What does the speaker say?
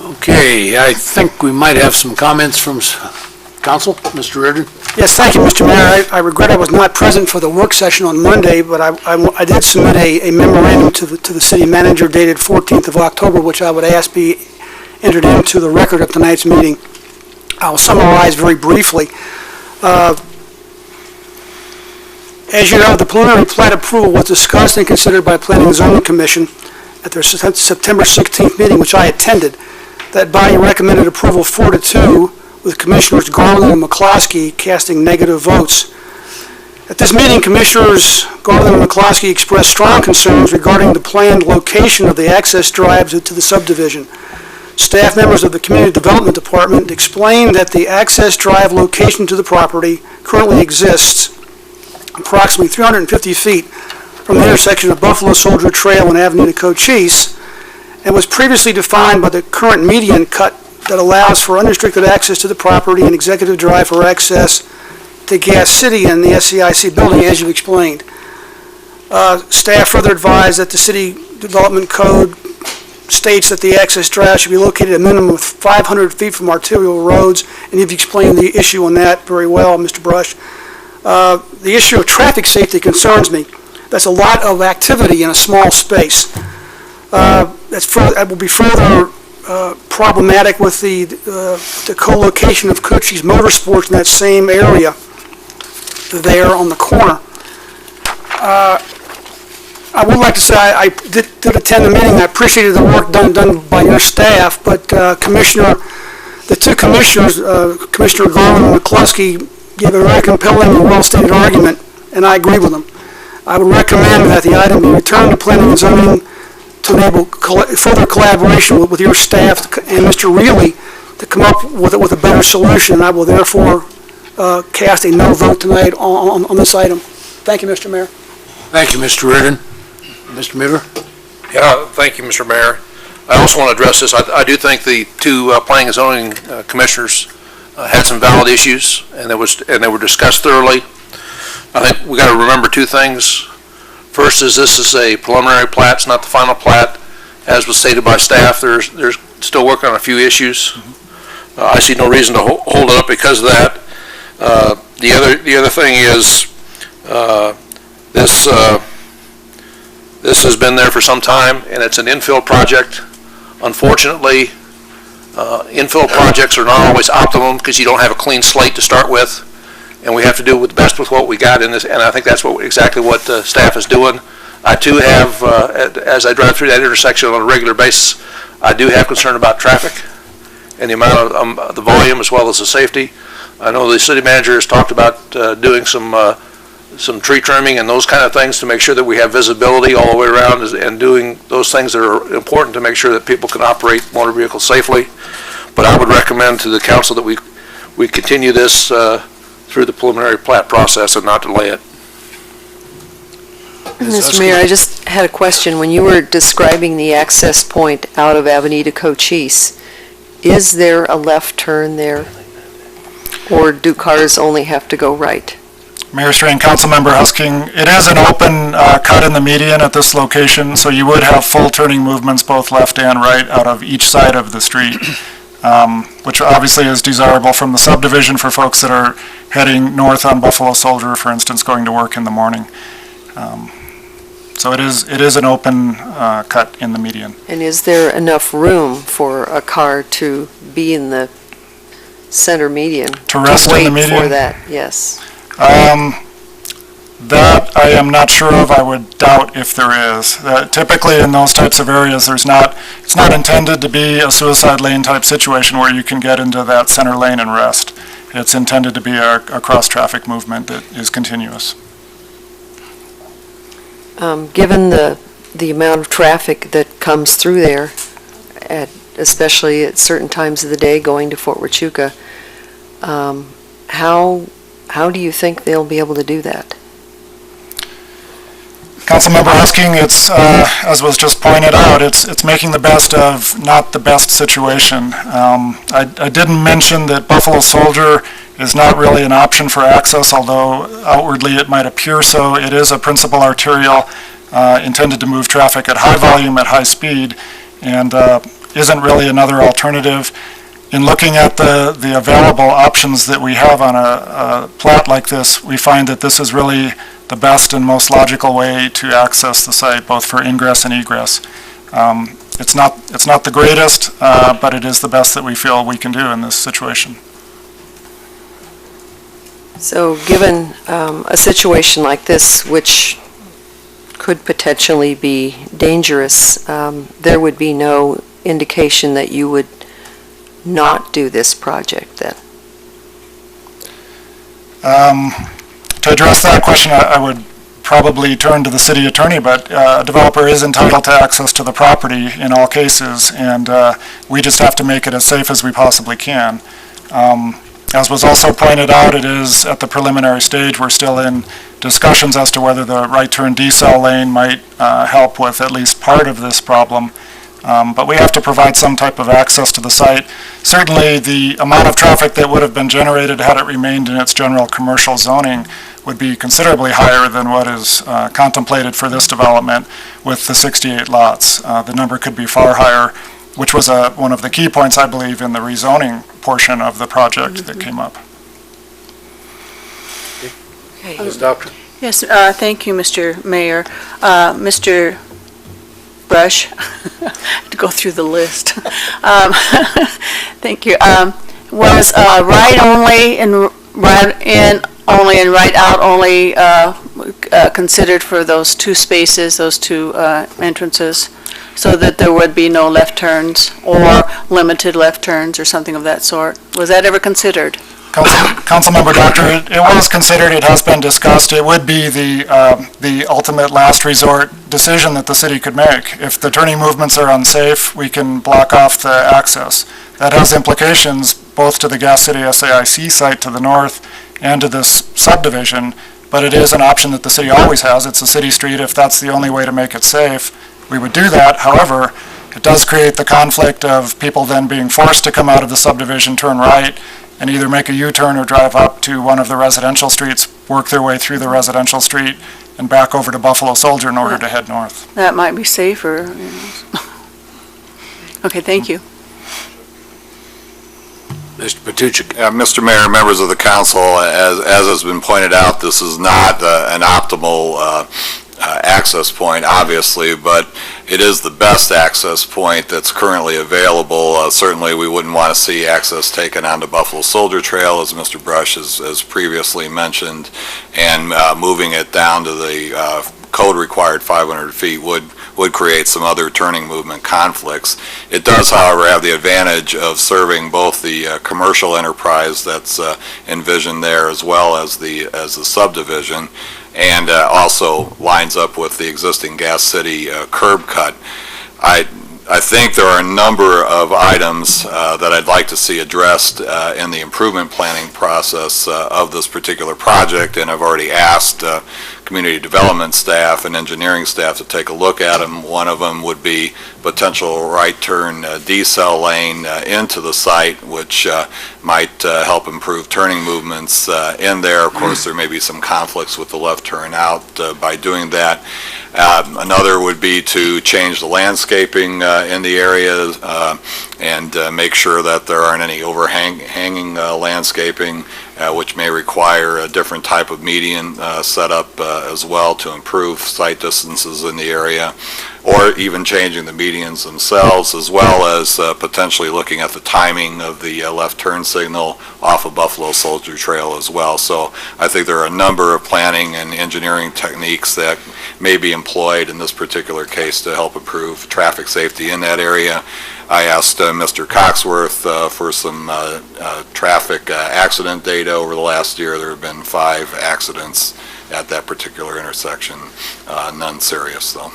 Okay, I think we might have some comments from council. Mr. Reardon? Yes, thank you, Mr. Mayor. I regret I was not present for the work session on Monday, but I did submit a memorandum to the city manager dated 14th of October, which I would ask be entered into the record of tonight's meeting. I'll summarize very briefly. As you know, the preliminary plat approval was discussed and considered by Planning and Zoning Commission at their September 16th meeting, which I attended. That body recommended approval 4-2, with Commissioners Garland and McCloskey casting negative votes. At this meeting, Commissioners Garland and McCloskey expressed strong concerns regarding the planned location of the access drives to the subdivision. Staff members of the Community Development Department explained that the access drive location to the property currently exists approximately 350 feet from the intersection of Buffalo Soldier Trail and Avenue to Cochise, and was previously defined by the current median cut that allows for unrestricted access to the property and executive drive for access to Gas City and the SCIC building, as you explained. Staff further advised that the City Development Code states that the access drive should be located at a minimum of 500 feet from arterial roads, and you've explained the issue on that very well, Mr. Brush. The issue of traffic safety concerns me. That's a lot of activity in a small space. That will be further problematic with the co-location of Cochise Motorsports in that same area there on the corner. I would like to say I did attend the meeting. I appreciated the work done by your staff, but the two commissioners, Commissioner Garland and McCluskey, gave a very compelling and well-stated argument, and I agree with them. I would recommend that the item be returned to Planning and Zoning to enable further collaboration with your staff and Mr. Reilly to come up with a better solution. I will therefore cast a no vote tonight on this item. Thank you, Mr. Mayor. Thank you, Mr. Reardon. Mr. Mueller? Yeah, thank you, Mr. Mayor. I also want to address this. I do think the two Planning and Zoning commissioners had some valid issues, and they were discussed thoroughly. I think we got to remember two things. First is this is a preliminary plat, it's not the final plat. As was stated by staff, there's still working on a few issues. I see no reason to hold it up because of that. The other thing is this has been there for some time, and it's an infill project. Unfortunately, infill projects are not always optimum because you don't have a clean slate to start with, and we have to do with best with what we got in this, and I think that's exactly what staff is doing. I too have, as I drive through that intersection on a regular basis, I do have concern about traffic and the amount of the volume as well as the safety. I know the city manager has talked about doing some tree trimming and those kind of things to make sure that we have visibility all the way around and doing those things that are important to make sure that people can operate motor vehicles safely. But I would recommend to the council that we continue this through the preliminary plat process and not delay it. Mr. Mayor, I just had a question. When you were describing the access point out of Avenida Cochise, is there a left turn there, or do cars only have to go right? Mayor Strain, Councilmember Husking, it is an open cut in the median at this location, so you would have full turning movements both left and right out of each side of the street, which obviously is desirable from the subdivision for folks that are heading north on Buffalo Soldier, for instance, going to work in the morning. So it is an open cut in the median. And is there enough room for a car to be in the center median? To rest in the median? Wait for that, yes. That I am not sure of. I would doubt if there is. Typically in those types of areas, it's not intended to be a suicide lane type situation where you can get into that center lane and rest. It's intended to be a cross-traffic movement that is continuous. Given the amount of traffic that comes through there, especially at certain times of the day going to Fort Huachuca, how do you think they'll be able to do that? Councilmember Husking, it's as was just pointed out, it's making the best of not the best situation. I didn't mention that Buffalo Soldier is not really an option for access, although outwardly it might appear so. It is a principal arterial intended to move traffic at high volume at high speed, and isn't really another alternative. In looking at the available options that we have on a plat like this, we find that this is really the best and most logical way to access the site, both for ingress and egress. It's not the greatest, but it is the best that we feel we can do in this situation. So given a situation like this, which could potentially be dangerous, there would be no indication that you would not do this project then? To address that question, I would probably turn to the city attorney, but a developer is entitled to access to the property in all cases, and we just have to make it as safe as we possibly can. As was also pointed out, it is at the preliminary stage. We're still in discussions as to whether the right turn decel lane might help with at least part of this problem. But we have to provide some type of access to the site. Certainly, the amount of traffic that would have been generated had it remained in its general commercial zoning would be considerably higher than what is contemplated for this development with the 68 lots. The number could be far higher, which was one of the key points, I believe, in the rezoning portion of the project that came up. Ms. Doctor? Yes, thank you, Mr. Mayor. Mr. Brush, to go through the list. Thank you. Was right only and right in only and right out only considered for those two spaces, those two entrances, so that there would be no left turns or limited left turns or something of that sort? Was that ever considered? Councilmember Doctor, it was considered, it has been discussed. It would be the ultimate last resort decision that the city could make. If the turning movements are unsafe, we can block off the access. That has implications both to the Gas City SAIC site to the north and to this subdivision, but it is an option that the city always has. It's a city street. If that's the only way to make it safe, we would do that. However, it does create the conflict of people then being forced to come out of the subdivision, turn right, and either make a U-turn or drive up to one of the residential streets, work their way through the residential street, and back over to Buffalo Soldier in order to head north. That might be safer. You know. Okay, thank you. Mr. Patuchik? Mr. Mayor, members of the council, as has been pointed out, this is not an optimal access point, obviously, but it is the best access point that's currently available. Certainly, we wouldn't want to see access taken onto Buffalo Soldier Trail, as Mr. Brush has previously mentioned, and moving it down to the code-required 500 feet would create some other turning movement conflicts. It does, however, have the advantage of serving both the commercial enterprise that's envisioned there as well as the subdivision, and also lines up with the existing Gas City curb cut. I think there are a number of items that I'd like to see addressed in the improvement planning process of this particular project, and I've already asked community development staff and engineering staff to take a look at them. One of them would be potential right turn decel lane into the site, which might help improve turning movements in there. Of course, there may be some conflicts with the left turn out by doing that. Another would be to change the landscaping in the area and make sure that there aren't any overhanging landscaping, which may require a different type of median setup as well to improve sight distances in the area, or even changing the medians themselves, as well as potentially looking at the timing of the left turn signal off of Buffalo Soldier Trail as well. So I think there are a number of planning and engineering techniques that may be employed in this particular case to help improve traffic safety in that area. I asked Mr. Coxworth for some traffic accident data over the last year. There have been 5 accidents at that particular intersection, none serious though.